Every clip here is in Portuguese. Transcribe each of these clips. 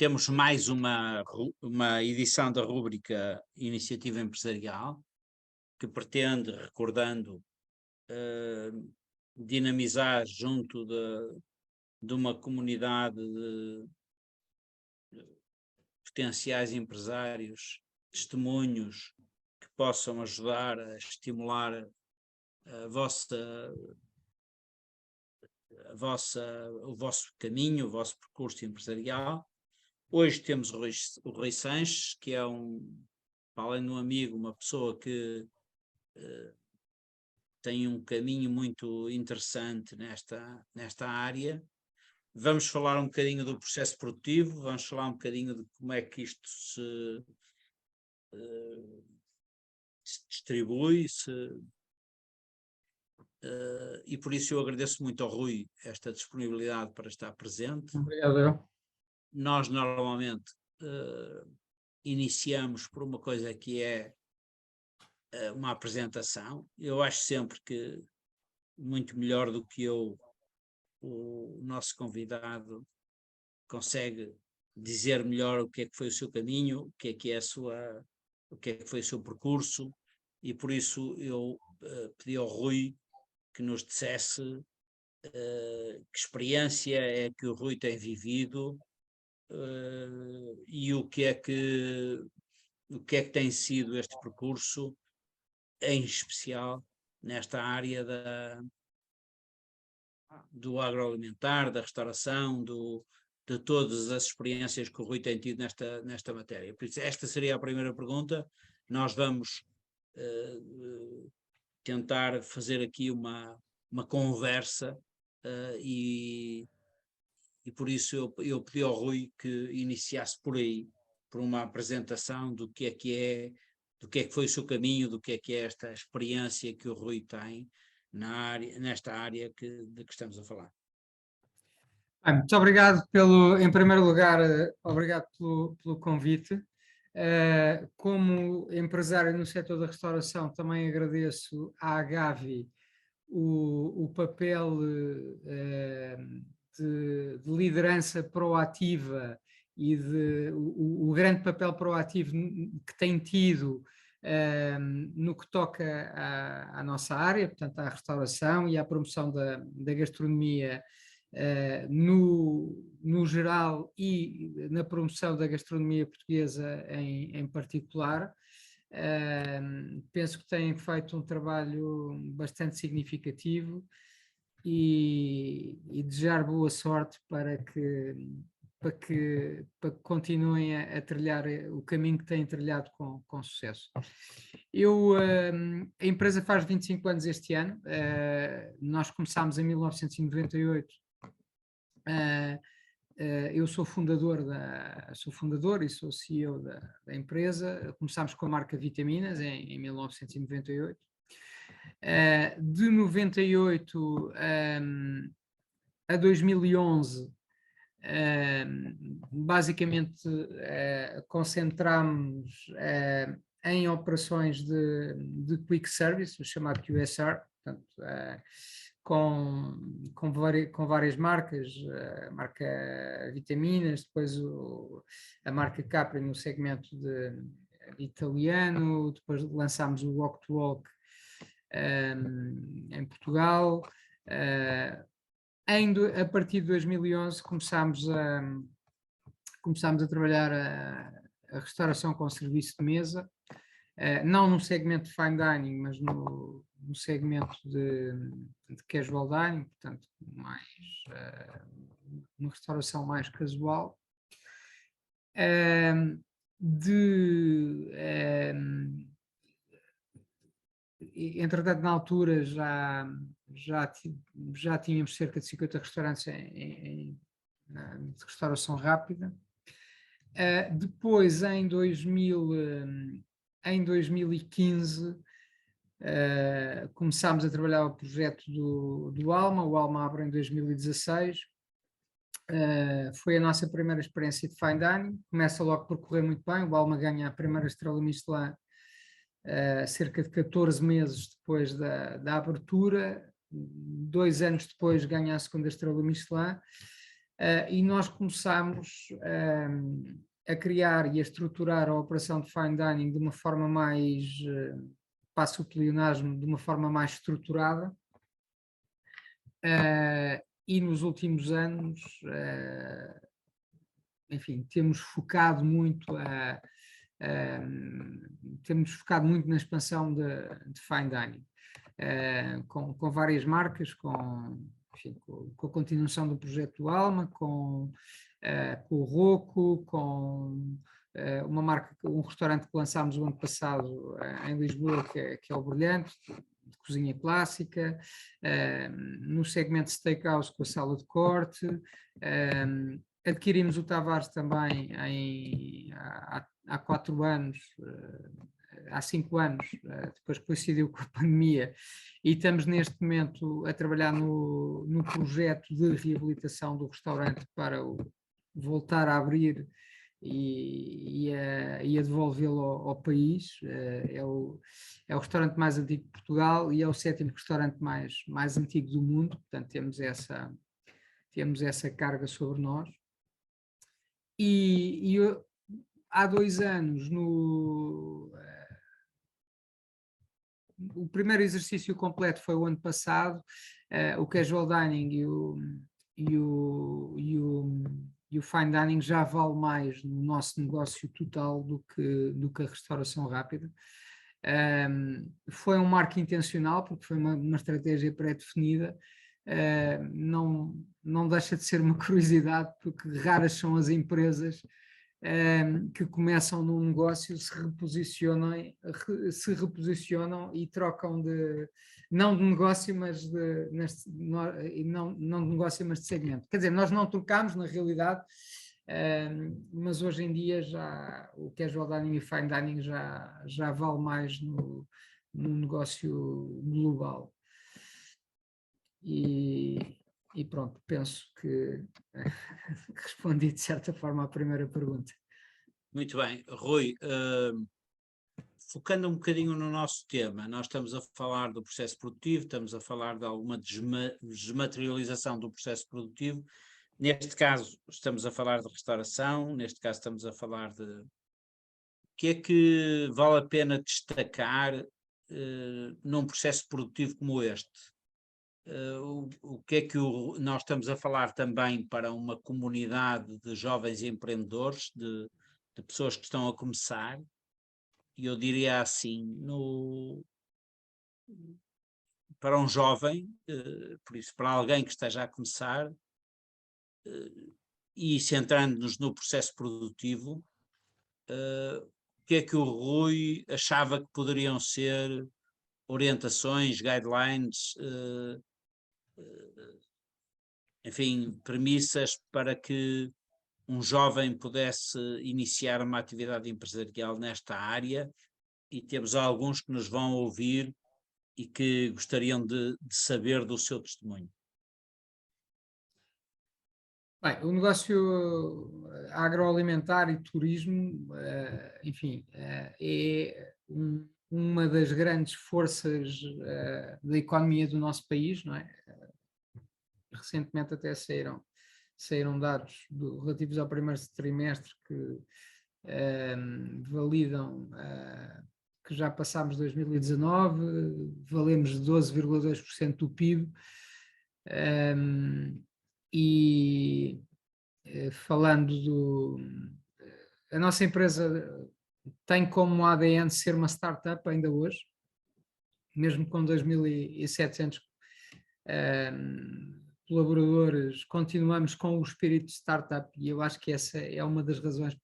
temos mais uma edição da rúbrica Iniciativa Empresarial, que pretende, recordando, dinamizar junto de uma comunidade de potenciais empresários, testemunhos que possam ajudar a estimular o vosso caminho, o vosso percurso empresarial. Hoje temos o Rui Sanches, que é para além de um amigo, uma pessoa que tem um caminho muito interessante nesta área. Vamos falar um bocadinho do processo produtivo, vamos falar um bocadinho de como é que isto se distribui, e por isso eu agradeço muito ao Rui esta disponibilidade para estar presente. Obrigado. Nós normalmente iniciamos por uma coisa que é uma apresentação. Eu acho sempre que muito melhor do que eu, o nosso convidado consegue dizer melhor o que é que foi o seu caminho, o que é que foi o seu percurso, e por isso eu pedi ao Rui que nos dissesse que experiência é que o Rui tem vivido e o que é que tem sido este percurso, em especial nesta área do agroalimentar, da restauração, de todas as experiências que o Rui tem tido nesta matéria. Por isso, esta seria a primeira pergunta. Nós vamos tentar fazer aqui uma conversa e por isso eu pedi ao Rui que iniciasse por aí, por uma apresentação do que é que foi o seu caminho, do que é esta experiência que o Rui tem nesta área de que estamos a falar. Bem, muito obrigado em primeiro lugar, obrigado pelo convite. Como empresário no setor da restauração, também agradeço à Agavi o papel de liderança proativa e o grande papel proativo que tem tido no que toca à nossa área, portanto à restauração e à promoção da gastronomia no geral e na promoção da gastronomia portuguesa em particular. Penso que têm feito um trabalho bastante significativo e desejar boa sorte para que continuem a trilhar o caminho que têm trilhado com sucesso. A empresa faz 25 anos este ano, nós começámos em 1998. Eu sou fundador e sou CEO da empresa. Começámos com a marca Vitaminas em 1998. De 98 a 2011, basicamente concentramos em operações de quick service, o chamado QSR, portanto, com várias marcas, a marca Vitaminas, depois a marca Capri no segmento de italiano, depois lançámos o Walk to Walk em Portugal. A partir de 2011 começámos a trabalhar a restauração com serviço de mesa, não no segmento de fine dining, mas no segmento de casual dining, portanto, uma restauração mais casual. Entretanto, na altura já tínhamos cerca de 50 restaurantes de restauração rápida. Depois, em 2015, começámos a trabalhar o projeto do Alma. O Alma abre em 2016. Foi a nossa primeira experiência de fine dining. Começa logo por correr muito bem. O Alma ganha a primeira estrela Michelin cerca de 14 meses depois da abertura. 2 anos depois ganha a segunda estrela Michelin. e nós começámos a criar e a estruturar a operação de fine dining de uma forma mais, passo o pleonasmo, de uma forma mais estruturada, e nos últimos anos, enfim, temos focado muito na expansão de fine dining, com várias marcas, enfim, com a continuação do projeto do Alma, com o Rocco, com uma marca, um restaurante que lançámos o ano passado em Lisboa, que é o Brilhante, de cozinha clássica, no segmento steakhouse com a sala de corte. Adquirimos o Tavares também há 4 anos, há 5 anos, depois coincidiu com a pandemia, e estamos neste momento a trabalhar no projeto de reabilitação do restaurante para voltar a abrir e a devolvê-lo ao país. É o restaurante mais antigo de Portugal e é o 7º restaurante mais antigo do mundo, portanto temos essa carga sobre nós. E há 2 anos, o primeiro exercício completo foi o ano passado, o casual dining e o fine dining já vale mais no nosso negócio total do que a restauração rápida. Foi um marco intencional, porque foi uma estratégia pré-definida. Não deixa de ser uma curiosidade, porque raras são as empresas que começam num negócio, se reposicionam e trocam não de negócio, mas não de negócio, mas de segmento. Quer dizer, nós não trocámos na realidade, mas hoje em dia já o casual dining e fine dining já vale mais no negócio global. E pronto, penso que respondi de certa forma à primeira pergunta. Muito bem. Rui, focando um bocadinho no nosso tema, nós estamos a falar do processo produtivo, estamos a falar de alguma desmaterialização do processo produtivo. Neste caso, estamos a falar de restauração, neste caso estamos a falar de... O que é que vale a pena destacar num processo produtivo como este? O que é que nós estamos a falar também para uma comunidade de jovens empreendedores, de pessoas que estão a começar, e eu diria assim, para um jovem, por isso, para alguém que esteja a começar, e centrando-nos no processo produtivo, o que é que o Rui achava que poderiam ser orientações, guidelines, enfim, premissas para que um jovem pudesse iniciar uma atividade empresarial nesta área, e temos alguns que nos vão ouvir e que gostariam de saber do seu testemunho. Bem, o negócio agroalimentar e turismo, enfim, é uma das grandes forças da economia do nosso país, não é? Recentemente até saíram dados relativos ao primeiro trimestre que validam que já passámos 2019, valemos 12,2% do PIB, e falando a nossa empresa tem como ADN ser uma startup ainda hoje, mesmo com 2.700 colaboradores, continuamos com o espírito de startup, e eu acho que essa é uma das razões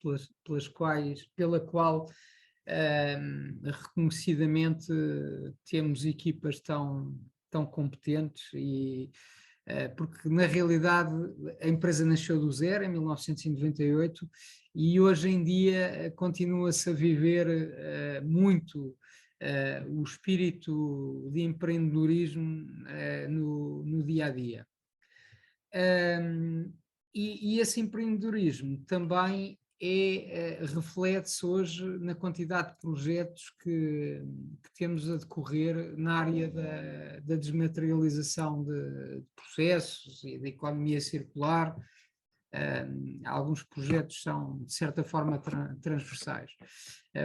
pela qual reconhecidamente temos equipas tão competentes, e porque na realidade a empresa nasceu do zero em 1998 e hoje em dia continua-se a viver muito o espírito de empreendedorismo no dia a dia. E esse empreendedorismo também reflete-se hoje na quantidade de projetos que temos a decorrer na área da desmaterialização de processos e da economia circular, Alguns projetos são, de certa forma, transversais.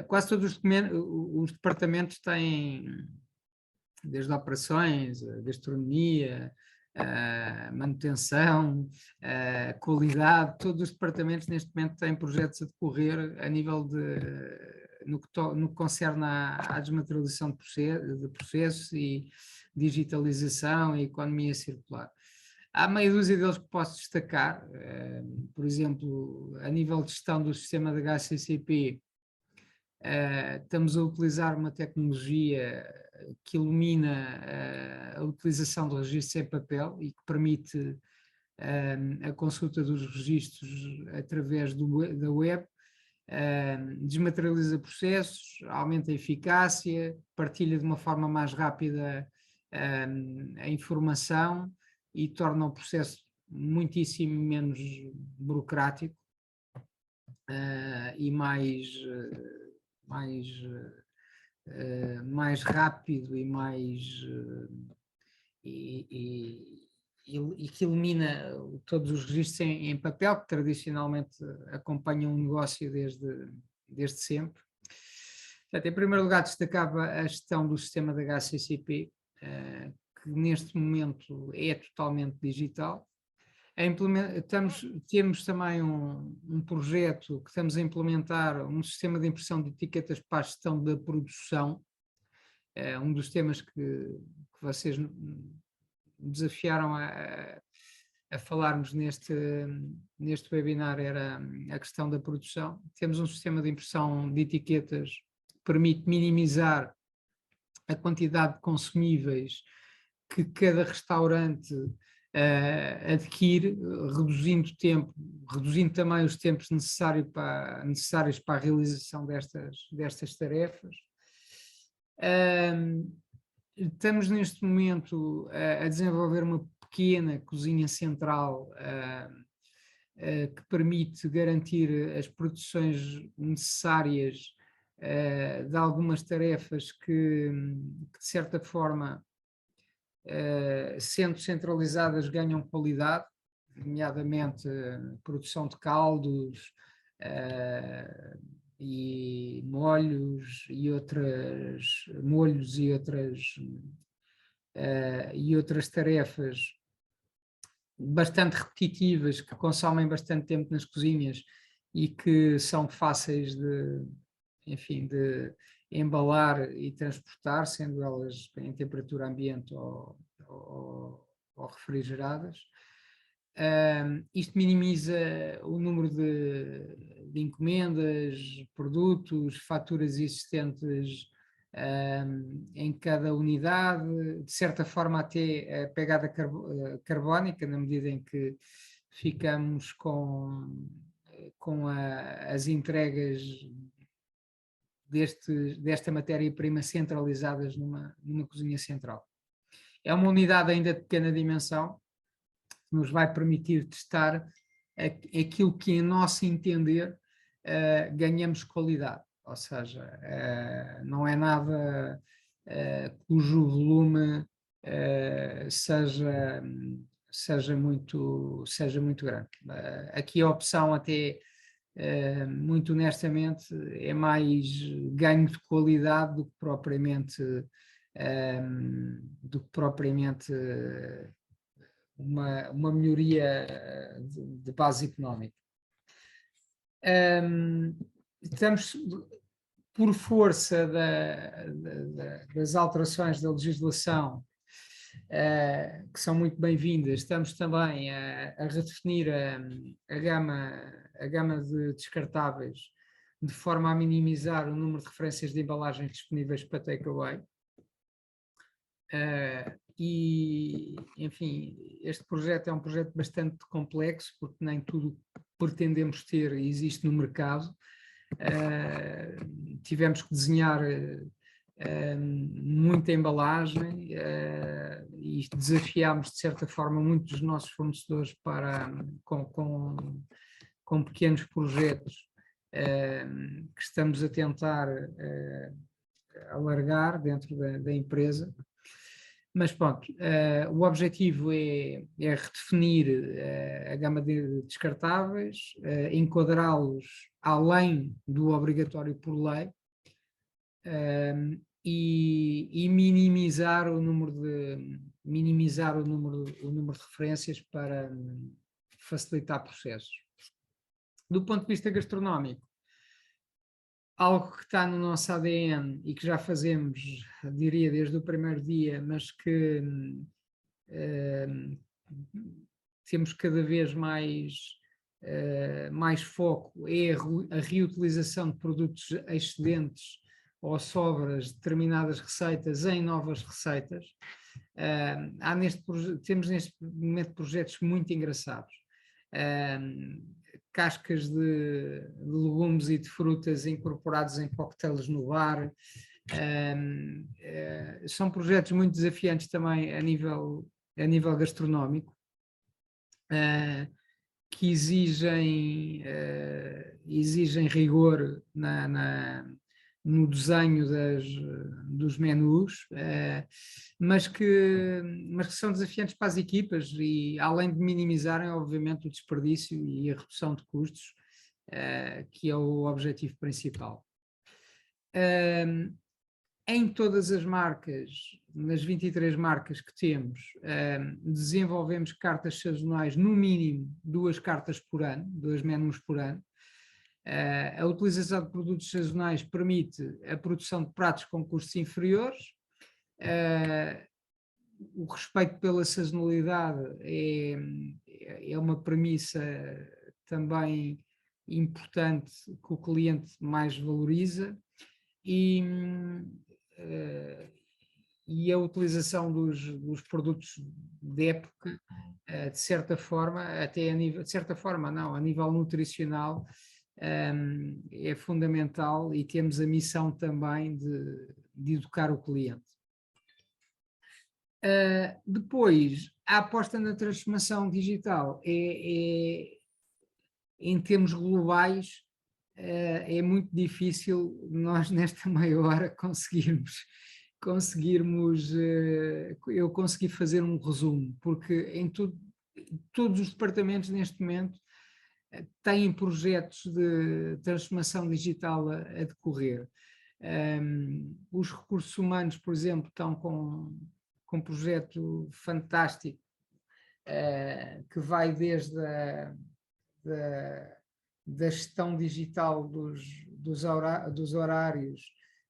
Quase todos os departamentos têm, desde operações, gastronomia, manutenção, qualidade, todos os departamentos neste momento têm projetos a decorrer a nível no que concerne à desmaterialização de processos e digitalização e economia circular. Há meia dúzia deles que posso destacar, por exemplo, a nível de gestão do sistema de HACCP, estamos a utilizar uma tecnologia que ilumina a utilização de registros em papel e que permite a consulta dos registros através da web, desmaterializa processos, aumenta a eficácia, partilha de uma forma mais rápida a informação e torna o processo muitíssimo menos burocrático e mais rápido e e que elimina todos os registros em papel, que tradicionalmente acompanham o negócio desde sempre. Portanto, em primeiro lugar, destacava a gestão do sistema da HACCP, que neste momento é totalmente digital. Temos também um projeto que estamos a implementar, um sistema de impressão de etiquetas para a gestão da produção. Um dos temas que vocês desafiaram a falarmos neste webinar era a questão da produção. Temos um sistema de impressão de etiquetas que permite minimizar a quantidade de consumíveis que cada restaurante adquire, reduzindo também os tempos necessários para a realização destas tarefas. Estamos neste momento a desenvolver uma pequena cozinha central que permite garantir as produções necessárias de algumas tarefas que de certa forma, sendo centralizadas, ganham qualidade, nomeadamente produção de caldos e molhos e outras tarefas bastante repetitivas que consomem bastante tempo nas cozinhas e que são fáceis de embalar e transportar, sendo elas em temperatura ambiente ou refrigeradas. Isto minimiza o número de encomendas, produtos, faturas existentes em cada unidade, de certa forma até a pegada carbónica, na medida em que ficamos com as entregas desta matéria-prima centralizadas numa cozinha central. É uma unidade ainda de pequena dimensão, que nos vai permitir testar aquilo que, em nosso entender, ganhamos qualidade. Ou seja, não é nada cujo volume seja muito grande. Aqui a opção até, muito honestamente, é mais ganho de qualidade do que propriamente uma melhoria de base económica. Estamos, por força das alterações da legislação, que são muito bem-vindas, estamos também a redefinir a gama de descartáveis de forma a minimizar o número de referências de embalagens disponíveis para takeaway. E, enfim, este projeto é um projeto bastante complexo, porque nem tudo pretendemos ter existe no mercado. Tivemos que desenhar muita embalagem e desafiámos, de certa forma, muitos dos nossos fornecedores com pequenos projetos que estamos a tentar alargar dentro da empresa. Mas pronto, o objetivo é redefinir a gama de descartáveis, enquadrá-los além do obrigatório por lei, e minimizar o número de referências para facilitar processos. Do ponto de vista gastronómico, algo que está no nosso ADN e que já fazemos, diria, desde o primeiro dia, mas que temos cada vez mais foco, é a reutilização de produtos excedentes ou sobras de determinadas receitas em novas receitas. Temos neste momento projetos muito engraçados. Cascas de legumes e de frutas incorporados em coquetéis no bar. São projetos muito desafiantes também a nível gastronómico, que exigem rigor no desenho dos menus, mas que são desafiantes para as equipas e, além de minimizarem, obviamente, o desperdício e a redução de custos, que é o objetivo principal. Em todas as marcas, nas 23 marcas que temos, desenvolvemos cartas sazonais, no mínimo 2 cartas por ano, 2 menus por ano. A utilização de produtos sazonais permite a produção de pratos com custos inferiores. O respeito pela sazonalidade é uma premissa também importante que o cliente mais valoriza, e a utilização dos produtos de época, de certa forma, até a nível nutricional, é fundamental, e temos a missão também de educar o cliente. Depois, a aposta na transformação digital em termos globais, é muito difícil nós nesta meia hora conseguirmos eu consegui fazer um resumo, porque todos os departamentos neste momento têm projetos de transformação digital a decorrer. Os recursos humanos, por exemplo, estão com um projeto fantástico, que vai desde da gestão digital dos horários,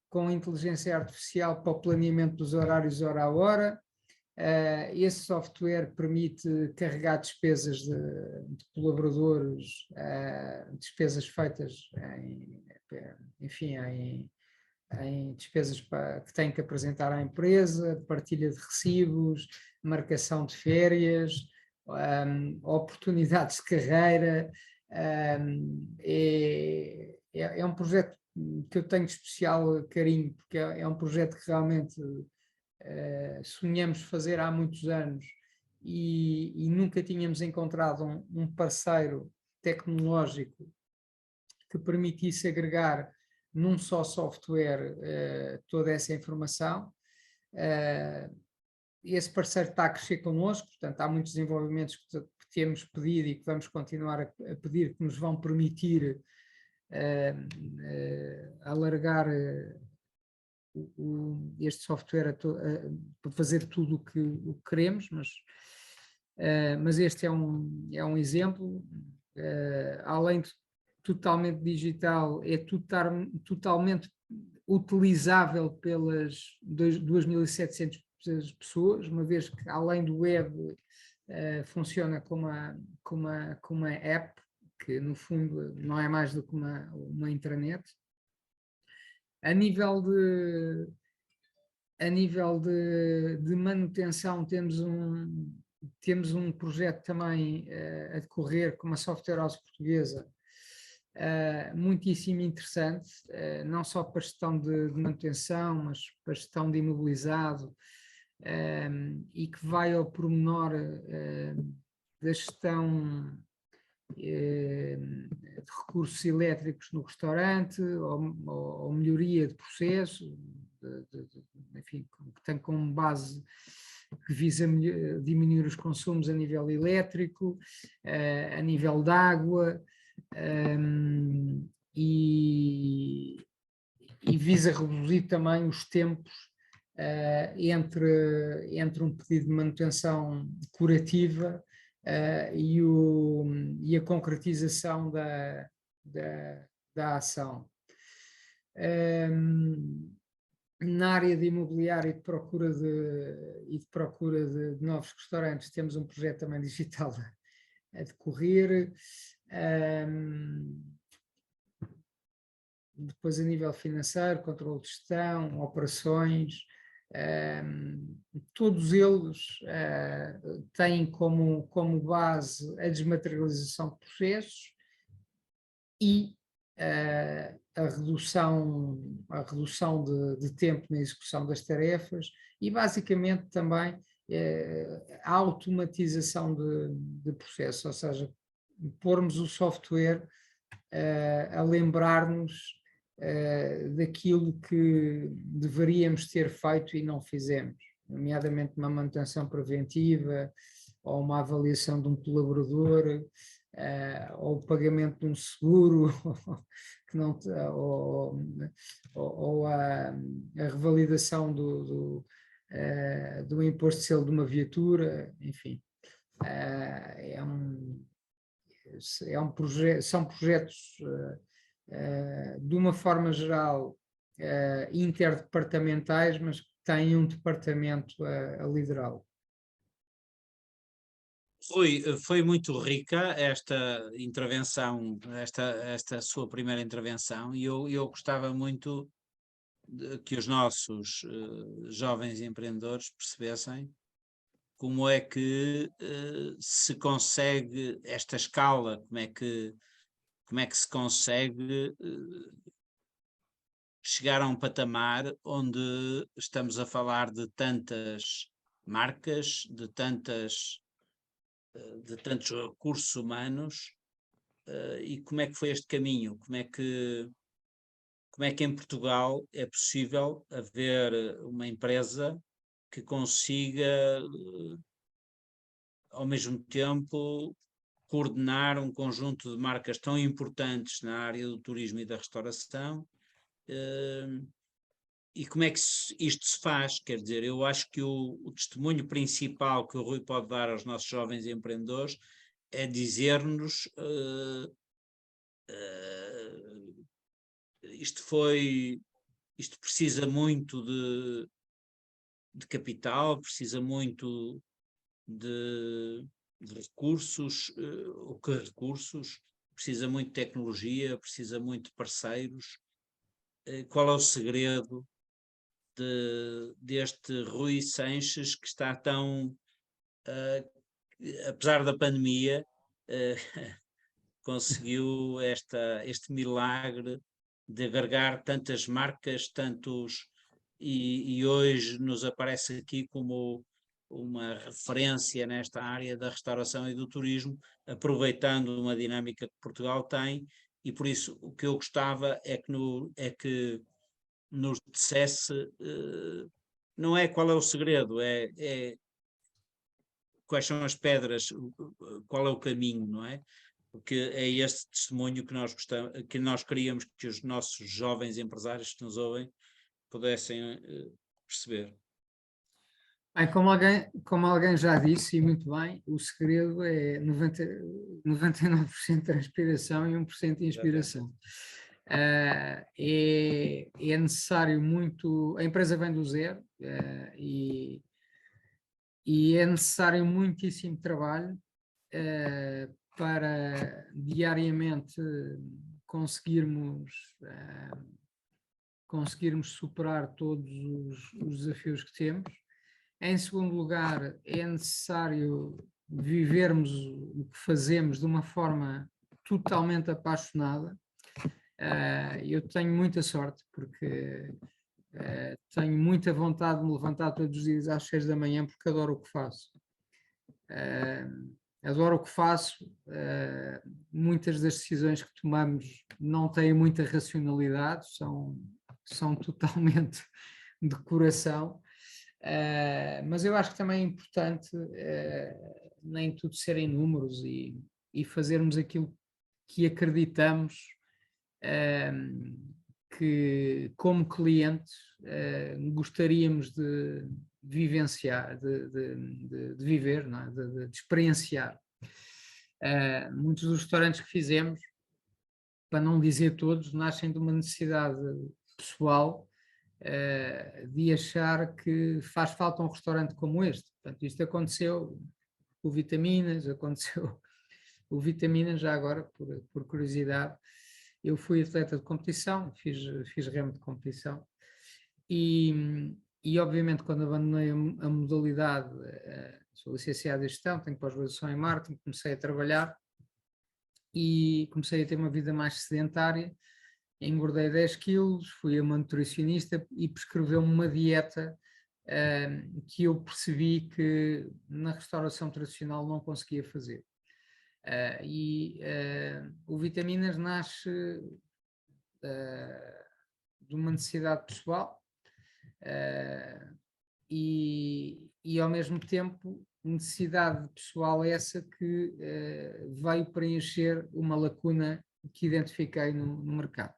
com inteligência artificial para o planeamento dos horários hora a hora. Esse software permite carregar despesas de colaboradores, despesas feitas em despesas que têm que apresentar à empresa, partilha de recibos, marcação de férias, oportunidades de carreira. É um projeto que eu tenho especial carinho, porque é um projeto que realmente sonhamos fazer há muitos anos, e nunca tínhamos encontrado um parceiro tecnológico que permitisse agregar num só software toda essa informação. Esse parceiro está a crescer connosco, portanto há muitos desenvolvimentos que temos pedido e que vamos continuar a pedir, que nos vão permitir alargar este software para fazer tudo o que queremos, mas este é um exemplo. Além de totalmente digital, é totalmente utilizável pelas 2.700 pessoas, uma vez que, além do web, funciona como uma app, que no fundo não é mais do que uma intranet. A nível de manutenção, temos um projeto também a decorrer com uma software house portuguesa, muitíssimo interessante, não só para gestão de manutenção, mas para gestão de imobilizado, e que vai ao pormenor da gestão de recursos elétricos no restaurante, ou melhoria de processo, enfim, que tem como base que visa diminuir os consumos a nível elétrico, a nível de água, e visa reduzir também os tempos entre um pedido de manutenção curativa e a concretização da ação. Na área de imobiliário e de procura de novos restaurantes, temos um projeto também digital a decorrer. Depois, a nível financeiro, controle de gestão, operações, todos eles têm como base a desmaterialização de processos e a redução de tempo na execução das tarefas e, basicamente, também a automatização de processos, ou seja, pormos o software a lembrar-nos daquilo que deveríamos ter feito e não fizemos, nomeadamente uma manutenção preventiva ou uma avaliação de um colaborador, ou o pagamento de um seguro, que não, ou a revalidação do imposto de selo de uma viatura, enfim. São projetos, de uma forma geral, interdepartamentais, mas que têm um departamento a liderá-lo. Foi muito rica esta intervenção, esta sua primeira intervenção, e eu gostava muito que os nossos jovens empreendedores percebessem como é que se consegue esta escala, como é que se consegue chegar a um patamar onde estamos a falar de tantas marcas, de tantos recursos humanos, e como é que foi este caminho? Como é que em Portugal é possível haver uma empresa que consiga, ao mesmo tempo, coordenar um conjunto de marcas tão importantes na área do turismo e da restauração, e como é que isto se faz? Quer dizer, eu acho que o testemunho principal que o Rui pode dar aos nossos jovens empreendedores é dizer-nos isto precisa muito de capital, precisa muito de recursos, o que recursos, precisa muito de tecnologia, precisa muito de parceiros. Qual é o segredo deste Rui Sanches, que está tão, apesar da pandemia, conseguiu este milagre de agregar tantas marcas, e hoje nos aparece aqui como uma referência nesta área da restauração e do turismo, aproveitando uma dinâmica que Portugal tem, e por isso o que eu gostava é que nos dissesse, não é qual é o segredo, é quais são as pedras, qual é o caminho, não é? Porque é este testemunho que nós queríamos que os nossos jovens empresários que nos ouvem pudessem perceber. Bem, como alguém já disse, e muito bem, o segredo é 99% de transpiração e 1% de inspiração. É necessário muito... A empresa vem do zero, e é necessário muitíssimo trabalho para diariamente conseguirmos superar todos os desafios que temos. Em segundo lugar, é necessário vivermos o que fazemos de uma forma totalmente apaixonada. Eu tenho muita sorte, porque tenho muita vontade de me levantar todos os dias às 6 da manhã, porque adoro o que faço. Adoro o que faço. Muitas das decisões que tomamos não têm muita racionalidade, são totalmente de coração. Mas eu acho que também é importante nem tudo serem números e fazermos aquilo que acreditamos que, como clientes, gostaríamos de vivenciar, de viver, não é? de experienciar. Muitos dos restaurantes que fizemos, para não dizer todos, nascem de uma necessidade pessoal de achar que faz falta um restaurante como este. Portanto, isto aconteceu com o Vitaminas, aconteceu o Vitaminas, já agora, por curiosidade, eu fui atleta de competição, fiz remo de competição e obviamente quando abandonei a modalidade, sou licenciado em gestão, tenho pós-graduação em marketing, comecei a trabalhar e comecei a ter uma vida mais sedentária, engordei 10 quilos, fui a uma nutricionista e prescreveu-me uma dieta que eu percebi que na restauração tradicional não conseguia fazer. O Vitaminas nasce de uma necessidade pessoal e ao mesmo tempo necessidade pessoal essa que veio preencher uma lacuna que identifiquei no mercado.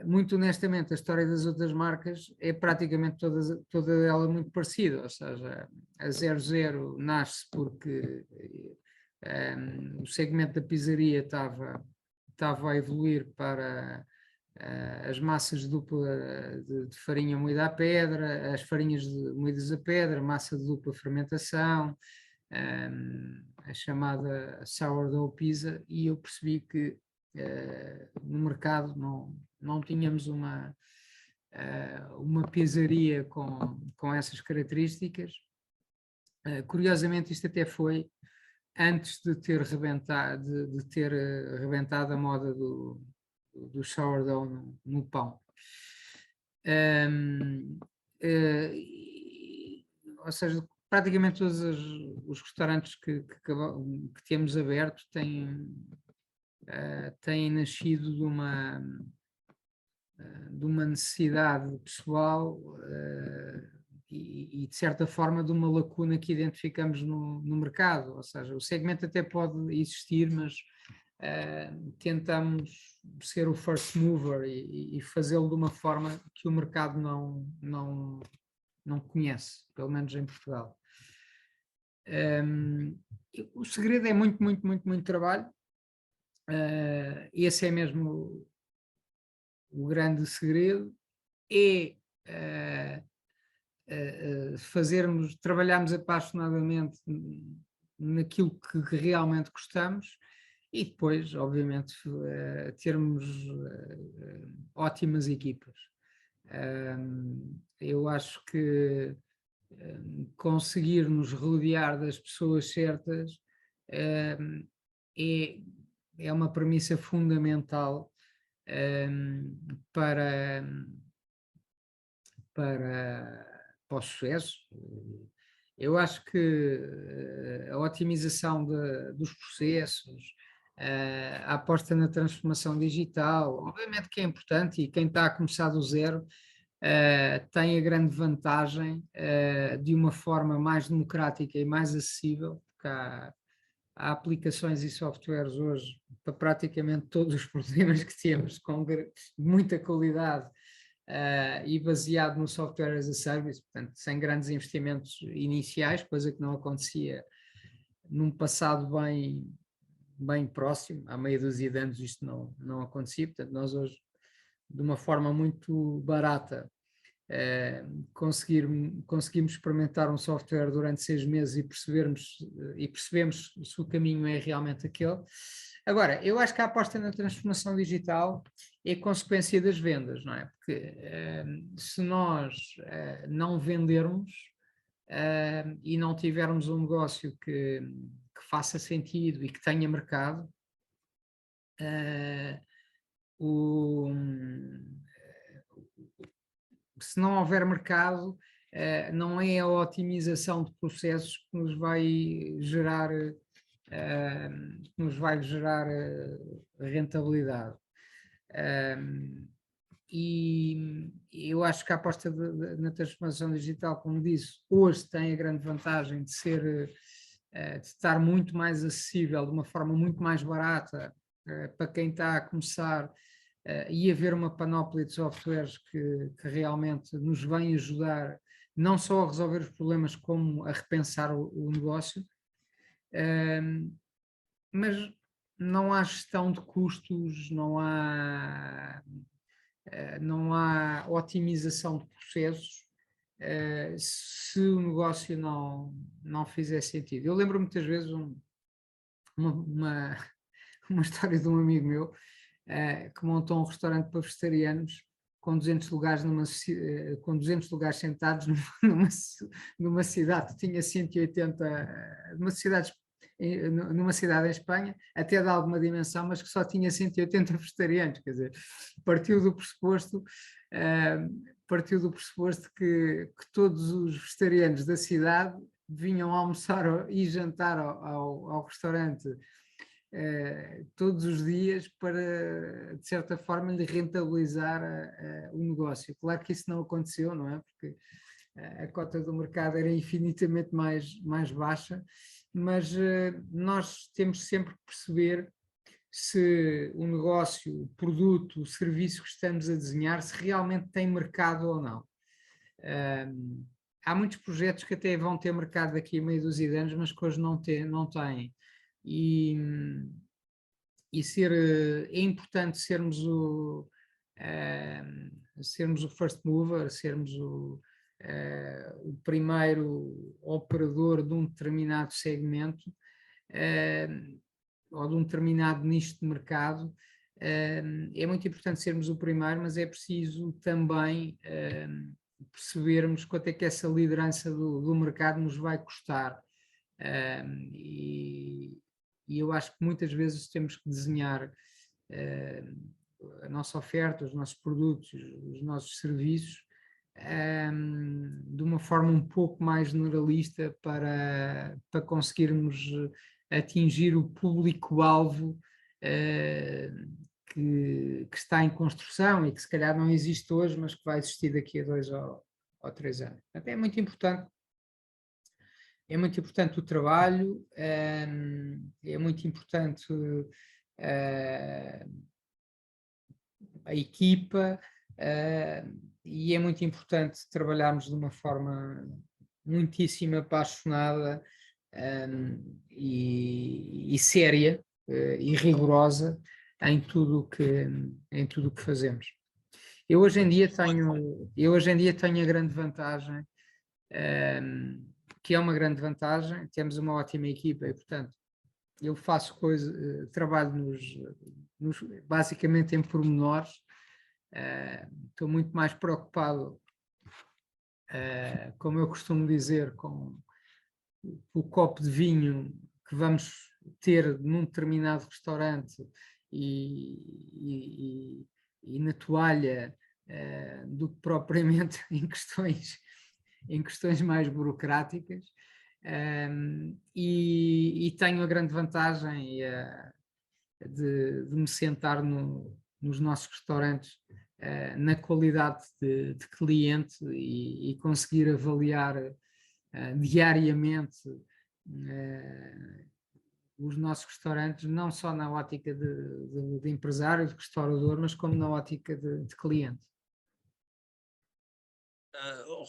Muito honestamente, a história das outras marcas é praticamente toda ela muito parecida, ou seja, a 00 nasce porque o segmento da pizzaria estava a evoluir para as massas dupla de farinha moída à pedra, as farinhas moídas a pedra, massa de dupla fermentação, a chamada sourdough pizza, e eu percebi que no mercado não tínhamos uma pizzaria com essas características. Curiosamente, isto até foi antes de ter rebentado a moda do sourdough no pão. Ou seja, praticamente todos os restaurantes que temos aberto têm nascido de uma necessidade pessoal e de certa forma de uma lacuna que identificamos no mercado, ou seja, o segmento até pode existir, mas tentamos ser o first mover e fazê-lo de uma forma que o mercado não conhece, pelo menos em Portugal. O segredo é muito, muito, muito, muito trabalho. Esse é mesmo o grande segredo, é trabalharmos apaixonadamente naquilo que realmente gostamos e depois, obviamente, termos ótimas equipas. Eu acho que conseguir nos rodear das pessoas certas é uma premissa fundamental para o sucesso. Eu acho que a otimização dos processos, a aposta na transformação digital, obviamente que é importante, e quem está a começar do zero tem a grande vantagem de uma forma mais democrática e mais acessível, porque há aplicações e softwares hoje para praticamente todos os problemas que temos, com muita qualidade e baseado no software as a service, portanto, sem grandes investimentos iniciais, coisa que não acontecia num passado bem próximo, há meia dúzia de anos isto não acontecia, portanto, nós hoje, de uma forma muito barata, conseguimos experimentar um software durante 6 meses e percebemos se o caminho é realmente aquele. Agora, eu acho que a aposta na transformação digital é consequência das vendas, não é? Porque se nós não vendermos e não tivermos um negócio que faça sentido e que tenha mercado, se não houver mercado, não é a otimização de processos que nos vai gerar rentabilidade. e eu acho que a aposta na transformação digital, como disse, hoje tem a grande vantagem de de estar muito mais acessível, de uma forma muito mais barata, para quem está a começar, e haver uma panóplia de softwares que realmente nos vem ajudar não só a resolver os problemas, como a repensar o negócio. Mas não há gestão de custos, não há otimização de processos, se o negócio não fizer sentido. Eu lembro muitas vezes uma, uma história de um amigo meu, que montou um restaurante para vegetarianos com 200 lugares, com 200 lugares sentados numa cidade que tinha 180, numa cidade em Espanha, até de alguma dimensão, mas que só tinha 180 vegetarianos. Quer dizer, partiu do pressuposto, partiu do pressuposto que todos os vegetarianos da cidade vinham almoçar e jantar ao restaurante todos os dias para, de certa forma, lhe rentabilizar o negócio. Claro que isso não aconteceu, não é? Porque a cota do mercado era infinitamente mais baixa, mas nós temos sempre que perceber se o negócio, o produto, o serviço que estamos a desenhar, se realmente tem mercado ou não. Há muitos projetos que até vão ter mercado daqui a meia dúzia de anos, mas que hoje não têm. E é importante sermos o first mover, sermos o primeiro operador de um determinado segmento ou de um determinado nicho de mercado. É muito importante sermos o primeiro, mas é preciso também percebermos quanto é que essa liderança do mercado nos vai custar. E eu acho que muitas vezes temos que desenhar a nossa oferta, os nossos produtos, os nossos serviços de uma forma um pouco mais generalista para conseguirmos atingir o público-alvo que está em construção e que se calhar não existe hoje, mas que vai existir daqui a 2 ou 3 anos. Portanto, é muito importante o trabalho, é muito importante a equipa, e é muito importante trabalharmos de uma forma muitíssimo apaixonada e séria e rigorosa em tudo o que fazemos. Eu hoje em dia tenho a grande vantagem, que é uma grande vantagem, temos uma ótima equipa e, portanto, eu faço trabalho basicamente em pormenores, estou muito mais preocupado, como eu costumo dizer, com o copo de vinho que vamos ter num determinado restaurante e na toalha, do que propriamente em questões mais burocráticas. E tenho a grande vantagem de me sentar nos nossos restaurantes na qualidade de cliente e conseguir avaliar diariamente os nossos restaurantes, não só na ótica de empresário, de restaurador, mas como na ótica de cliente.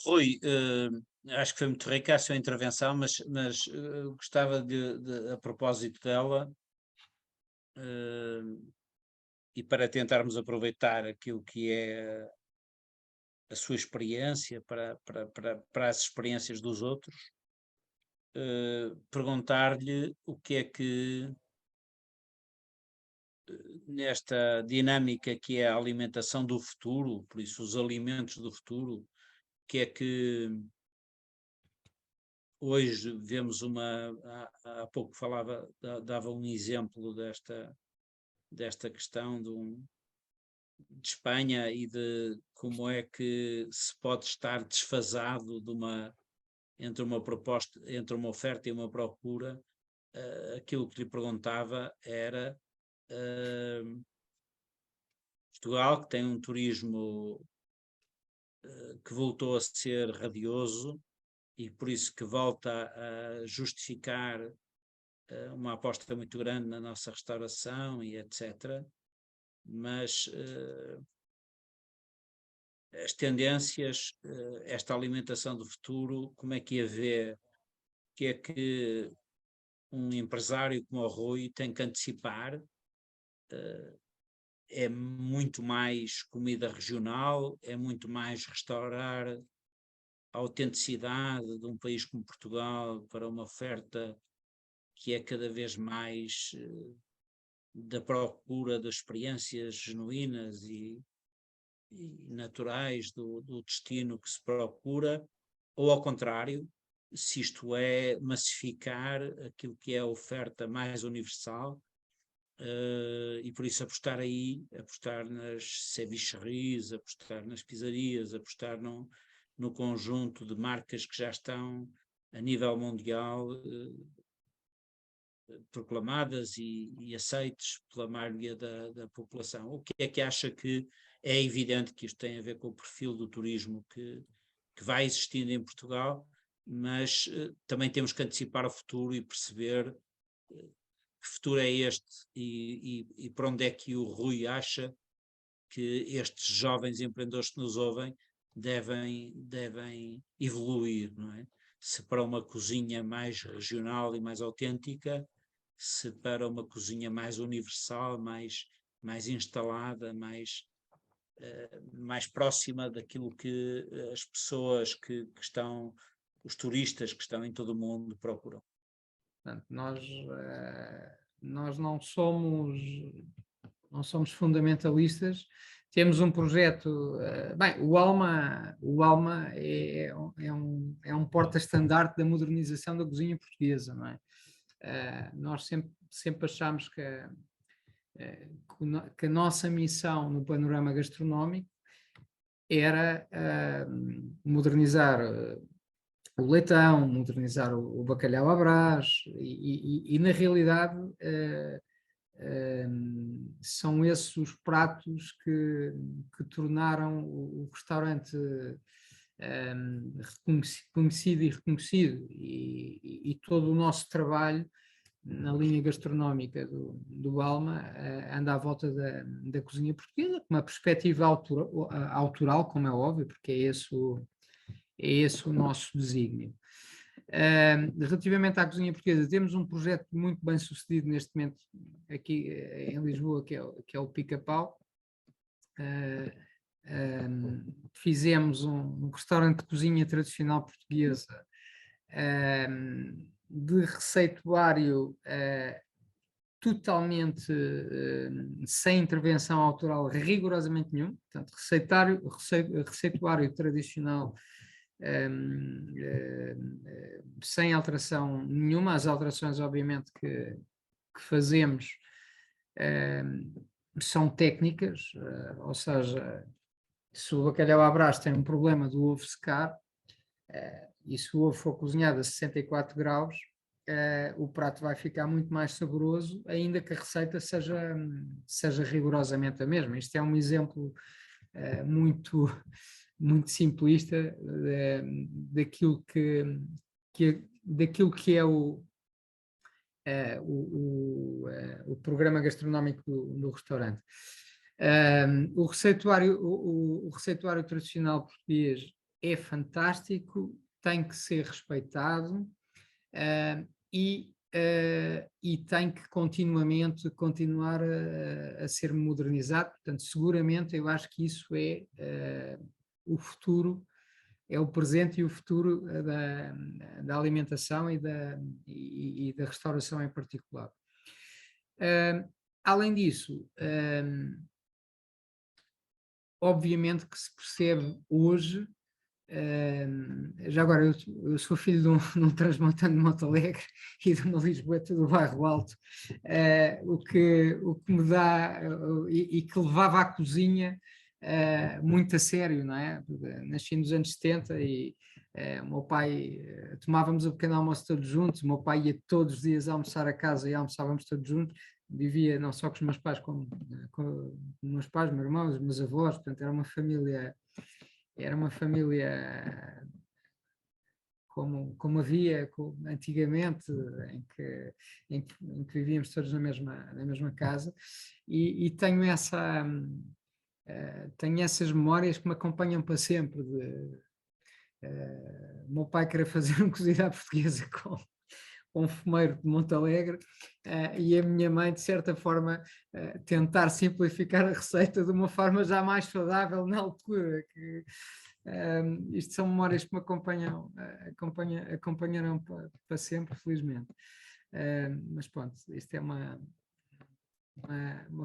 Rui, acho que foi muito rica a sua intervenção, mas gostava a propósito dela, e para tentarmos aproveitar aquilo que é a sua experiência para as experiências dos outros, perguntar-lhe o que é que, nesta dinâmica que é a alimentação do futuro, por isso os alimentos do futuro, que é que hoje vemos há pouco dava um exemplo desta questão de Espanha e de como é que se pode estar desfasado entre uma proposta, entre uma oferta e uma procura. Aquilo que lhe perguntava era Portugal, que tem um turismo que voltou a ser radioso e por isso que volta a justificar uma aposta muito grande na nossa restauração e etc. Mas as tendências, esta alimentação do futuro, como é que a vê? Que é que um empresário como o Rui tem que antecipar? É muito mais comida regional, é muito mais restaurar a autenticidade de um país como Portugal para uma oferta que é cada vez mais da procura de experiências genuínas e naturais do destino que se procura, ou ao contrário, se isto é massificar aquilo que é a oferta mais universal, e por isso apostar nas cevicheries, apostar nas pizzarias, apostar no conjunto de marcas que já estão a nível mundial proclamadas e aceites pela maioria da população. O que é que acha que é evidente que isto tem a ver com o perfil do turismo que vai existindo em Portugal, mas também temos que antecipar o futuro e perceber que futuro é este e para onde é que o Rui acha que estes jovens empreendedores que nos ouvem devem evoluir, não é? Se para uma cozinha mais regional e mais autêntica, se para uma cozinha mais universal, mais instalada, mais próxima daquilo que as pessoas que estão, os turistas que estão em todo o mundo procuram. Portanto, nós não somos fundamentalistas, temos um projeto, bem, o Alma é um porta-estandarte da modernização da cozinha portuguesa, não é? Nós sempre achamos que a nossa missão no panorama gastronómico era modernizar o leitão, modernizar o bacalhau à Brás e na realidade são esses os pratos que tornaram o restaurante conhecido e reconhecido e todo o nosso trabalho na linha gastronómica do Alma anda à volta da cozinha portuguesa, com uma perspectiva autoral, como é óbvio, porque é esse o nosso desígnio. Relativamente à cozinha portuguesa, temos um projeto muito bem sucedido neste momento aqui em Lisboa, que é o Pica-Pau. Fizemos um restaurante de cozinha tradicional portuguesa de receituário totalmente sem intervenção autoral rigorosamente nenhum, portanto receituário tradicional sem alteração nenhuma. As alterações obviamente que fazemos são técnicas, ou seja, se o bacalhau à Brás tem um problema do ovo secar, e se o ovo for cozinhado a 64 graus, o prato vai ficar muito mais saboroso, ainda que a receita seja rigorosamente a mesma. Isto é um exemplo muito simplista daquilo que é o programa gastronómico do restaurante. O receituário tradicional português é fantástico, tem que ser respeitado e tem que continuar a ser modernizado. Portanto, seguramente eu acho que isso é o futuro, é o presente e o futuro da alimentação e da restauração em particular. Além disso, obviamente que se percebe hoje, já agora eu sou filho de um transmontano de Montalegre e de uma lisboeta do Bairro Alto, o que me dá e que levava à cozinha muito a sério, não é? Nasci nos anos 70 e o meu pai, tomávamos o pequeno almoço todos juntos, o meu pai ia todos os dias almoçar a casa e almoçávamos todos juntos. vivia não só com os meus pais, como com os meus pais, meus irmãos, os meus avós, portanto era uma família como havia antigamente, em que vivíamos todos na mesma casa, e tenho essas memórias que me acompanham para sempre. O meu pai queria fazer um cozido à portuguesa com um fumeiro de Montalegre, e a minha mãe, de certa forma, tentar simplificar a receita de uma forma já mais saudável na altura. Isto são memórias que me acompanharão para sempre, felizmente. Mas pronto, isto é uma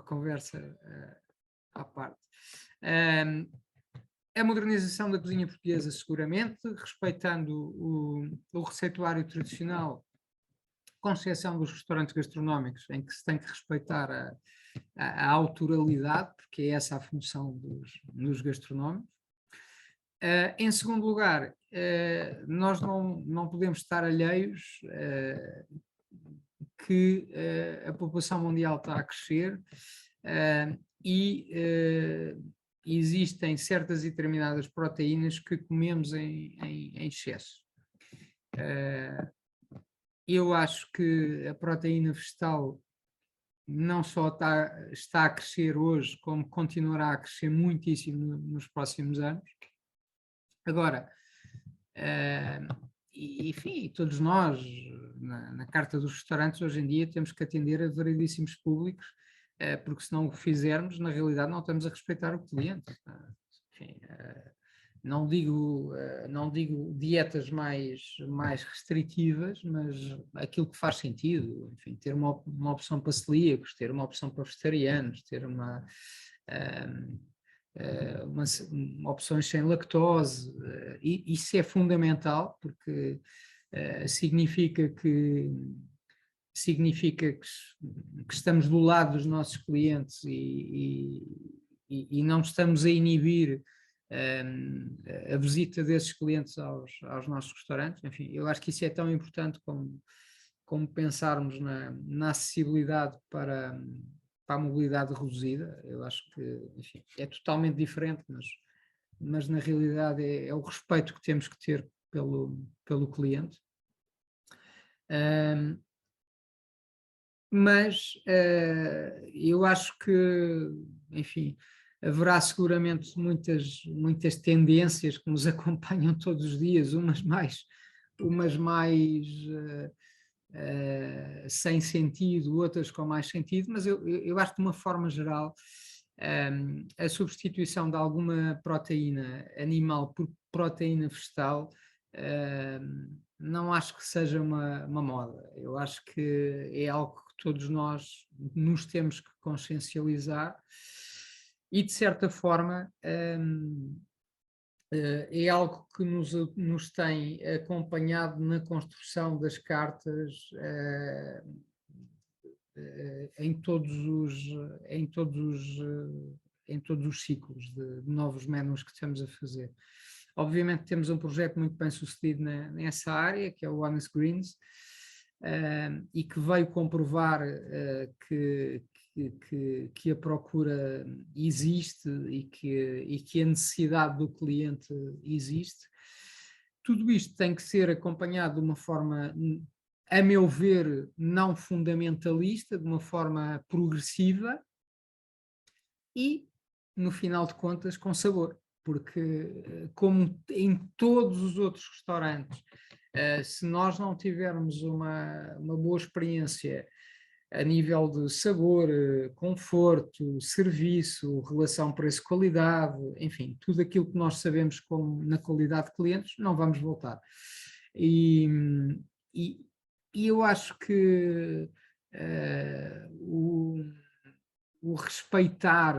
conversa à parte. A modernização da cozinha portuguesa, seguramente, respeitando o receituário tradicional, com exceção dos restaurantes gastronómicos, em que se tem que respeitar a autoralidade, porque é essa a função dos gastronómicos. Em segundo lugar, nós não podemos estar alheios que a população mundial está a crescer e existem certas e determinadas proteínas que comemos em excesso. Eu acho que a proteína vegetal não só está a crescer hoje, como continuará a crescer muitíssimo nos próximos anos. Agora, enfim, todos nós, na carta dos restaurantes, hoje em dia, temos que atender a variedíssimos públicos, porque se não o fizermos, na realidade, não estamos a respeitar o cliente. Enfim, não digo dietas mais restritivas, mas aquilo que faz sentido, enfim, ter uma opção para celíacos, ter uma opção para vegetarianos, ter opções sem lactose, isso é fundamental, porque significa que estamos do lado dos nossos clientes e não estamos a inibir a visita desses clientes aos nossos restaurantes. Enfim, eu acho que isso é tão importante como pensarmos na acessibilidade para a mobilidade reduzida. Eu acho que, enfim, é totalmente diferente, mas na realidade é o respeito que temos que ter pelo cliente. Mas eu acho que, enfim, haverá seguramente muitas tendências que nos acompanham todos os dias, umas mais sem sentido, outras com mais sentido, mas eu acho que de uma forma geral a substituição de alguma proteína animal por proteína vegetal não acho que seja uma moda. Eu acho que é algo que todos nós nos temos que consciencializar e, de certa forma, é algo que nos tem acompanhado na construção das cartas em todos os ciclos de novos menus que estamos a fazer. Obviamente temos um projeto muito bem sucedido nessa área, que é o Honest Greens, e que veio comprovar que a procura existe e que a necessidade do cliente existe. Tudo isto tem que ser acompanhado de uma forma, a meu ver, não fundamentalista, de uma forma progressiva e, no final de contas, com sabor. Porque, como em todos os outros restaurantes, se nós não tivermos uma boa experiência a nível de sabor, conforto, serviço, relação preço-qualidade, enfim, tudo aquilo que nós sabemos como na qualidade de clientes, não vamos voltar. E eu acho que o respeitar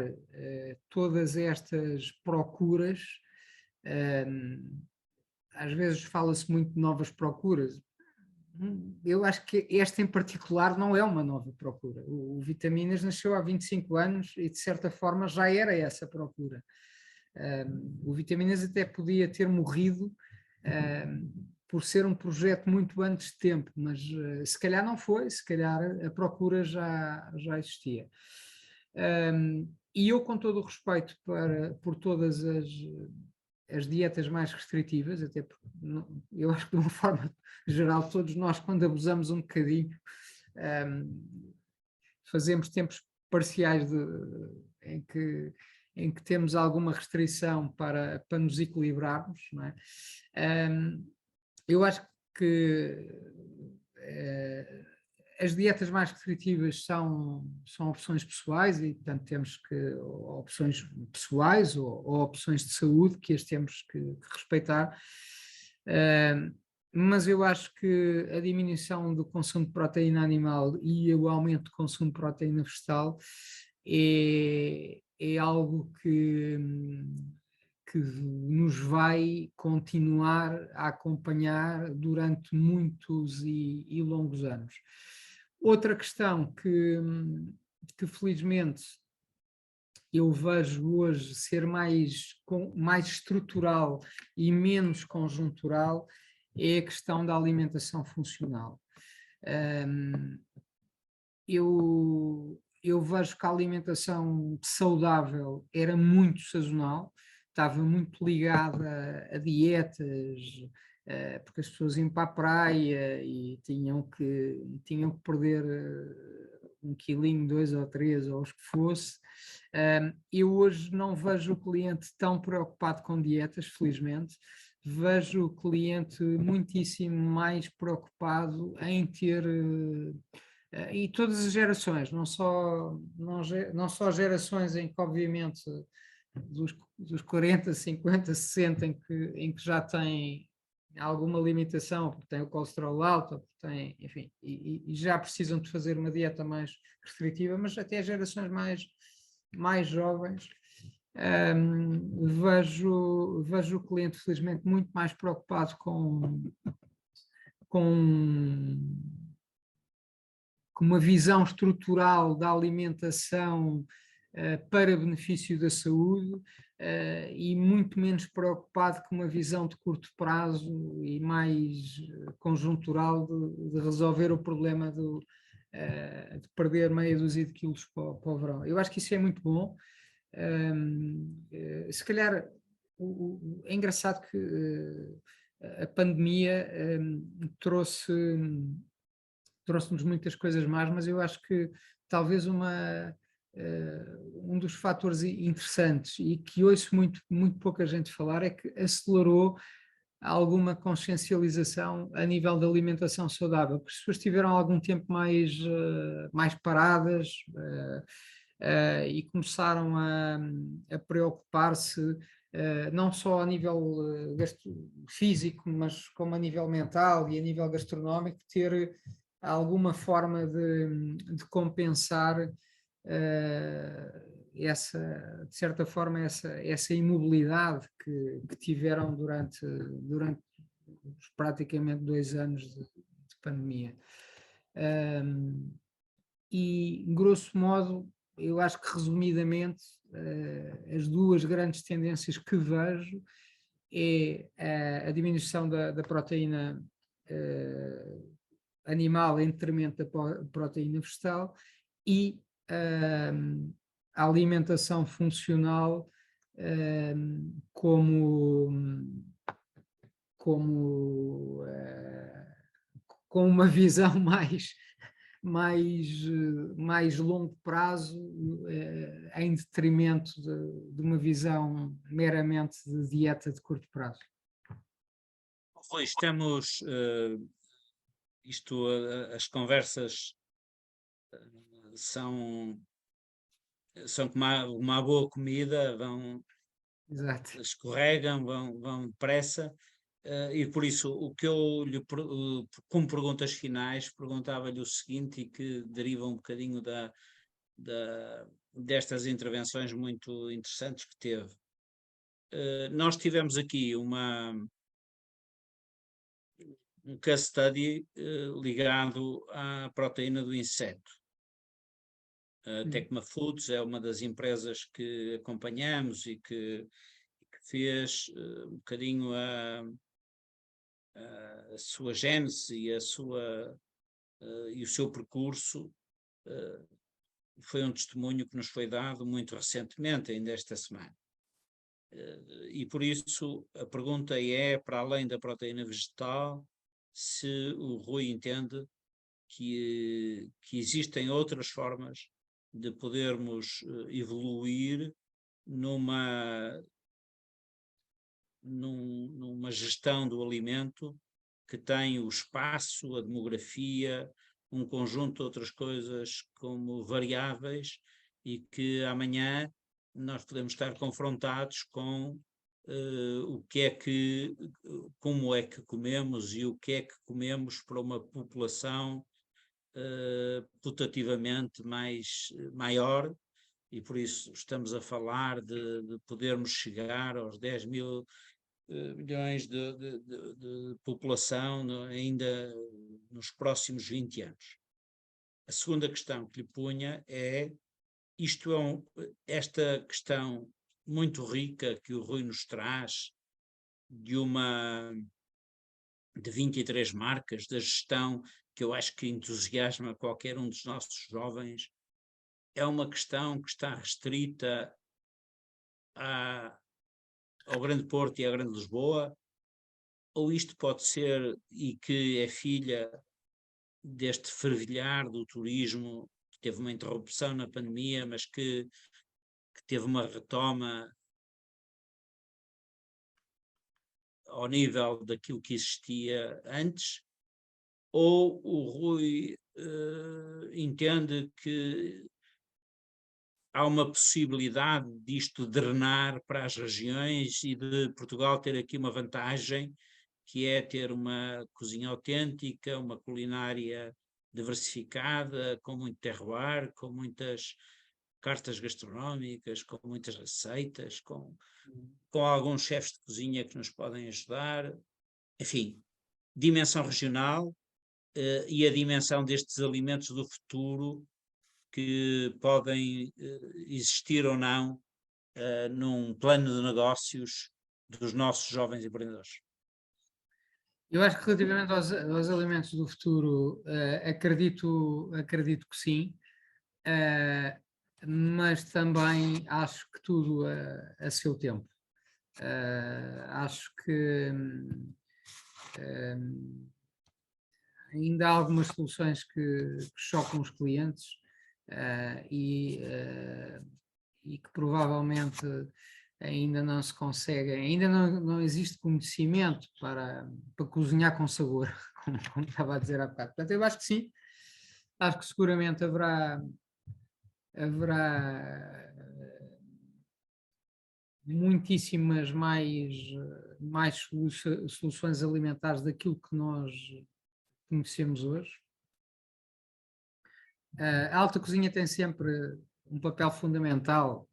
todas estas procuras, às vezes fala-se muito de novas procuras. Eu acho que esta em particular não é uma nova procura. O Vitaminas nasceu há 25 anos e, de certa forma, já era essa procura. O Vitaminas até podia ter morrido por ser um projeto muito antes de tempo, mas se calhar não foi, se calhar a procura já existia. E eu, com todo o respeito por todas as dietas mais restritivas, até porque eu acho que de uma forma geral todos nós, quando abusamos um bocadinho, fazemos tempos parciais em que temos alguma restrição para nos equilibrarmos, não é? Eu acho que as dietas mais restritivas são opções pessoais e, portanto, temos que, opções pessoais ou opções de saúde que as temos que respeitar. Mas eu acho que a diminuição do consumo de proteína animal e o aumento do consumo de proteína vegetal é algo que nos vai continuar a acompanhar durante muitos e longos anos. Outra questão que felizmente eu vejo hoje ser mais estrutural e menos conjuntural é a questão da alimentação funcional. Eu vejo que a alimentação saudável era muito sazonal, estava muito ligada a dietas, porque as pessoas iam para a praia e tinham que perder 1 quilinho, 2 ou 3, ou os que fosse. Eu hoje não vejo o cliente tão preocupado com dietas, felizmente. Vejo o cliente muitíssimo mais preocupado em ter, e todas as gerações, não só gerações em que obviamente dos 40, 50, 60 em que já têm alguma limitação, porque têm o colesterol alto, porque têm, enfim, e já precisam de fazer uma dieta mais restritiva, mas até gerações mais jovens, vejo o cliente, felizmente, muito mais preocupado com uma visão estrutural da alimentação para benefício da saúde e muito menos preocupado com uma visão de curto prazo e mais conjuntural de resolver o problema de perder meia dúzia de quilos para o verão. Eu acho que isso é muito bom. Se calhar é engraçado que a pandemia trouxe-nos muitas coisas más, mas eu acho que talvez um dos fatores interessantes e que ouço muito pouca gente falar é que acelerou alguma consciencialização a nível da alimentação saudável, porque as pessoas tiveram algum tempo mais paradas e começaram a preocupar-se não só a nível físico, mas como a nível mental e a nível gastronómico, ter alguma forma de compensar de certa forma essa imobilidade que tiveram durante praticamente 2 anos de pandemia. E, grosso modo, eu acho que resumidamente as duas grandes tendências que vejo é a diminuição da proteína animal em detrimento da proteína vegetal e a alimentação funcional como com uma visão mais longo prazo, em detrimento de uma visão meramente de dieta de curto prazo. Rui, estamos, as conversas são como uma boa comida, Exato. escorregam, vão depressa, e por isso o que eu como perguntas finais, perguntava-lhe o seguinte, e que deriva um bocadinho destas intervenções muito interessantes que teve. Nós tivemos aqui um case study ligado à proteína do inseto. A Tecma Foods é uma das empresas que acompanhamos e que fez um bocadinho a sua gênese e, e o seu percurso, foi um testemunho que nos foi dado muito recentemente, ainda esta semana. E por isso a pergunta é, para além da proteína vegetal, se o Rui entende que existem outras formas de podermos evoluir numa gestão do alimento que tem o espaço, a demografia, um conjunto de outras coisas como variáveis, e que amanhã nós podemos estar confrontados com como é que comemos e o que é que comemos para uma população putativamente maior, e por isso estamos a falar de podermos chegar aos 10 mil milhões de população ainda nos próximos 20 anos. A segunda questão que lhe punha é, esta questão muito rica que o Rui nos traz, de 23 marcas, da gestão, que eu acho que entusiasma qualquer um dos nossos jovens, é uma questão que está restrita ao Grande Porto e à Grande Lisboa, ou isto pode ser, e que é filha deste fervilhar do turismo, que teve uma interrupção na pandemia, mas que teve uma retoma ao nível daquilo que existia antes, ou o Rui entende que há uma possibilidade disto drenar para as regiões e de Portugal ter aqui uma vantagem, que é ter uma cozinha autêntica, uma culinária diversificada, com muito terroir, com muitas cartas gastronómicas, com muitas receitas, com alguns chefes de cozinha que nos podem ajudar. Enfim, dimensão regional e a dimensão destes alimentos do futuro, que podem existir ou não num plano de negócios dos nossos jovens empreendedores. Eu acho que relativamente aos alimentos do futuro, acredito que sim, mas também acho que tudo a seu tempo. Acho que ainda há algumas soluções que chocam os clientes e que provavelmente ainda não se consegue, ainda não existe conhecimento para cozinhar com sabor, como estava a dizer há bocado. Portanto, eu acho que sim, acho que seguramente haverá muitíssimas mais soluções alimentares daquilo que nós conhecemos hoje. A alta cozinha tem sempre um papel fundamental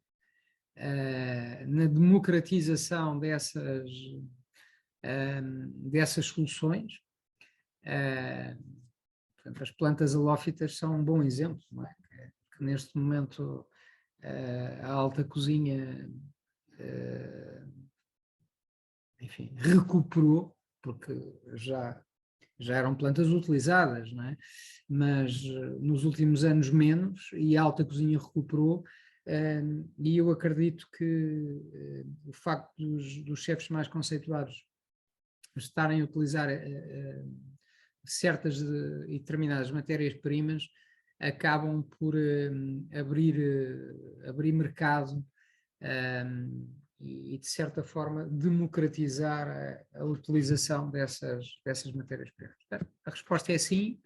na democratização dessas soluções. Portanto, as plantas halófitas são um bom exemplo, não é? Que neste momento a alta cozinha enfim, recuperou, porque já eram plantas utilizadas, não é? Mas nos últimos anos menos, e a alta cozinha recuperou, e eu acredito que o facto dos chefes mais conceituados estarem a utilizar certas e determinadas matérias-primas acabam por abrir mercado e de certa forma democratizar a utilização dessas matérias-primas. A resposta é sim,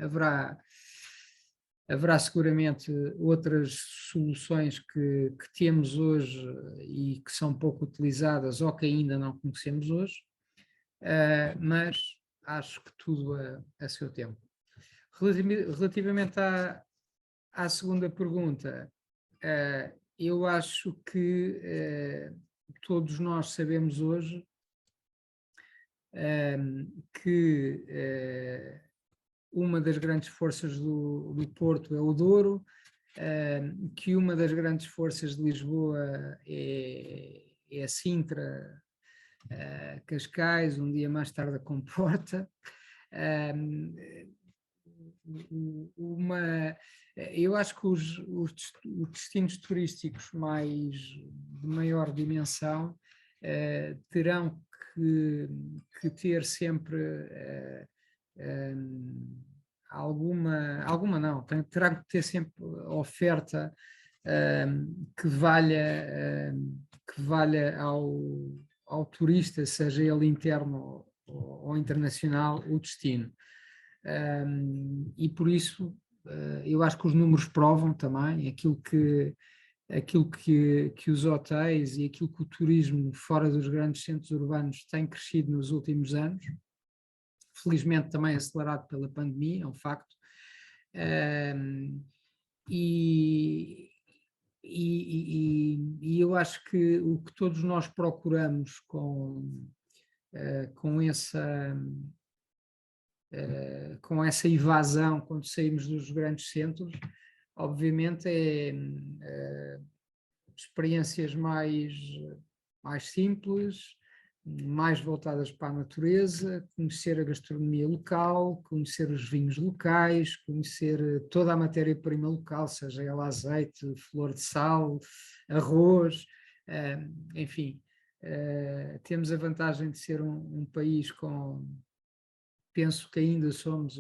haverá seguramente outras soluções que temos hoje e que são pouco utilizadas ou que ainda não conhecemos hoje, mas acho que tudo a seu tempo. Relativamente à segunda pergunta, eu acho que todos nós sabemos hoje que uma das grandes forças do Porto é o Douro, que uma das grandes forças de Lisboa é a Sintra, Cascais, um dia mais tarde a Comporta. Eu acho que os destinos turísticos de maior dimensão terão que ter sempre alguma não, terão que ter sempre oferta que valha ao turista, seja ele interno ou internacional, o destino. E por isso eu acho que os números provam também aquilo que os hotéis e aquilo que o turismo fora dos grandes centros urbanos tem crescido nos últimos anos, felizmente também acelerado pela pandemia, é um facto. E eu acho que o que todos nós procuramos com essa evasão quando saímos dos grandes centros, obviamente experiências mais simples, mais voltadas para a natureza, conhecer a gastronomia local, conhecer os vinhos locais, conhecer toda a matéria-prima local, seja ela azeite, flor de sal, arroz, enfim. Temos a vantagem de ser um país penso que ainda somos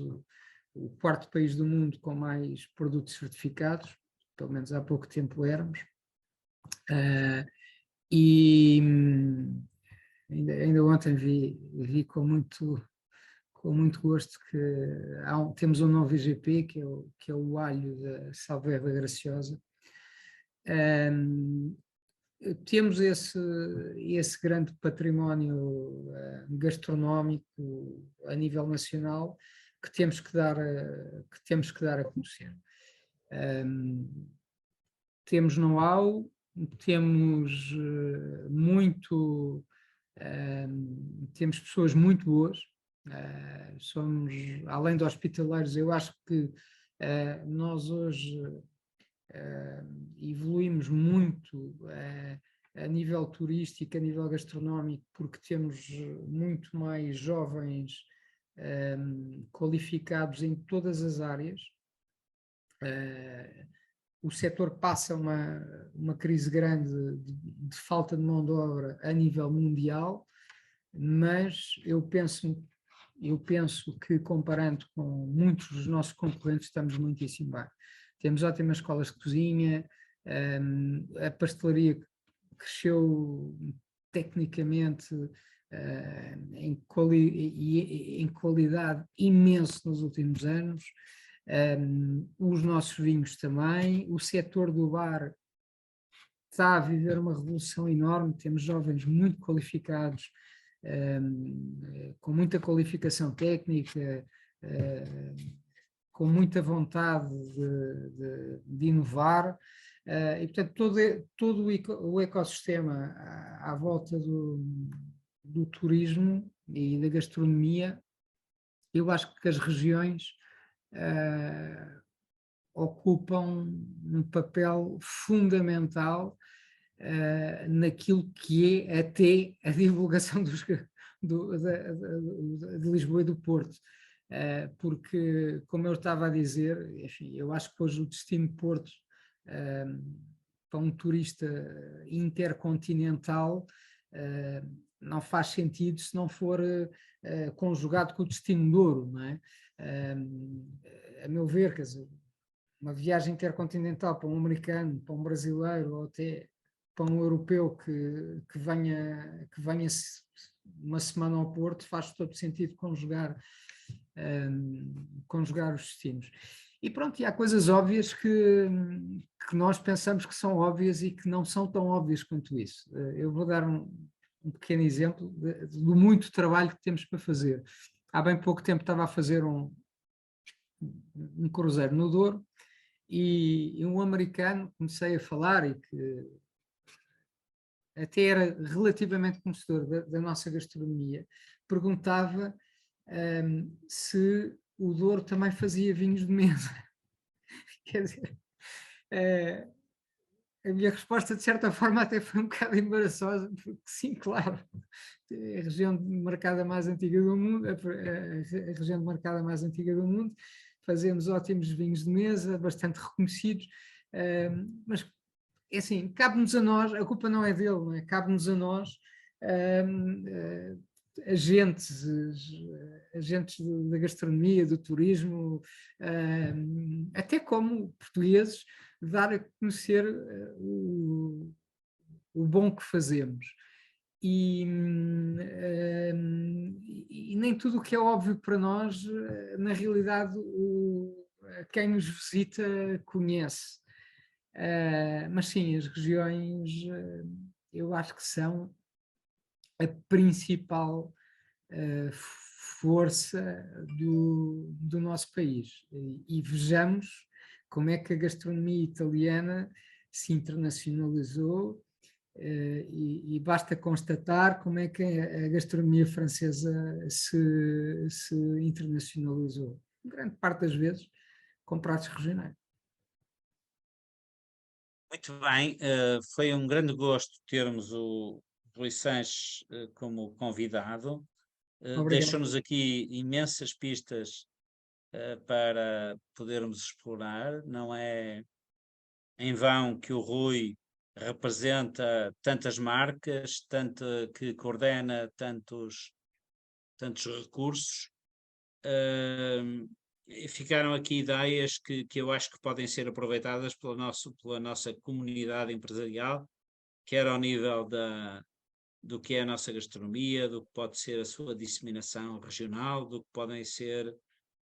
o quarto país do mundo com mais produtos certificados, pelo menos há pouco tempo éramos. E ainda ontem vi com muito gosto que temos um novo IGP, que é o alho da Salveira da Graciosa. Temos esse grande património gastronómico a nível nacional que temos que dar a conhecer. Temos know-how, temos temos pessoas muito boas, somos, além de hospitaleiros, eu acho que nós hoje evoluímos muito a nível turístico, a nível gastronómico, porque temos muito mais jovens qualificados em todas as áreas. O setor passa uma crise grande de falta de mão de obra a nível mundial, mas eu penso que, comparando com muitos dos nossos concorrentes, estamos muitíssimo bem. Temos ótimas escolas de cozinha, a pastelaria cresceu tecnicamente em qualidade imenso nos últimos anos, os nossos vinhos também, o setor do bar está a viver uma revolução enorme, temos jovens muito qualificados, com muita qualificação técnica, com muita vontade de inovar, e portanto todo o ecossistema à volta do turismo e da gastronomia, eu acho que as regiões ocupam um papel fundamental naquilo que é até a divulgação de Lisboa e do Porto. Porque, como eu estava a dizer, enfim, eu acho que hoje o destino Porto para um turista intercontinental não faz sentido se não for conjugado com o destino Douro, não é? A meu ver, quer dizer, uma viagem intercontinental para um americano, para um brasileiro ou até para um europeu que venha uma semana ao Porto, faz todo sentido conjugar os destinos. E pronto, e há coisas óbvias que nós pensamos que são óbvias e que não são tão óbvias quanto isso. Eu vou dar um pequeno exemplo do muito trabalho que temos para fazer. Há bem pouco tempo estava a fazer um cruzeiro no Douro e um americano, comecei a falar e que até era relativamente conhecedor da nossa gastronomia, perguntava se o Douro também fazia vinhos de mesa. Quer dizer, a minha resposta, de certa forma, até foi um bocado embaraçosa, porque sim, claro, é a região demarcada mais antiga do mundo, a região demarcada mais antiga do mundo, fazemos ótimos vinhos de mesa, bastante reconhecidos, mas é assim, cabe-nos a nós, a culpa não é dele, não é? Cabe-nos a nós, agentes, agentes da gastronomia, do turismo, até como portugueses, dar a conhecer o bom que fazemos. E, e nem tudo o que é óbvio para nós, na realidade, quem nos visita conhece. Mas sim, as regiões, eu acho que são a principal força do nosso país. E vejamos como é que a gastronomia italiana se internacionalizou, e basta constatar como é que a gastronomia francesa se internacionalizou, grande parte das vezes com pratos regionais. Muito bem, foi um grande gosto termos o Rui Sanches como convidado. Obrigado. Deixou-nos aqui imensas pistas para podermos explorar. Não é em vão que o Rui representa tantas marcas, que coordena tantos recursos. Ficaram aqui ideias que eu acho que podem ser aproveitadas pela nossa comunidade empresarial, quer ao nível do que é a nossa gastronomia, do que pode ser a sua disseminação regional, do que podem ser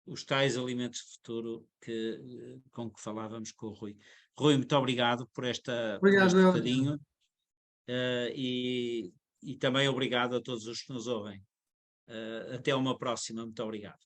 os tais alimentos de futuro com que falávamos com o Rui. Rui, muito obrigado por este Obrigado, bocadinho, e também obrigado a todos os que nos ouvem. Até uma próxima, muito obrigado.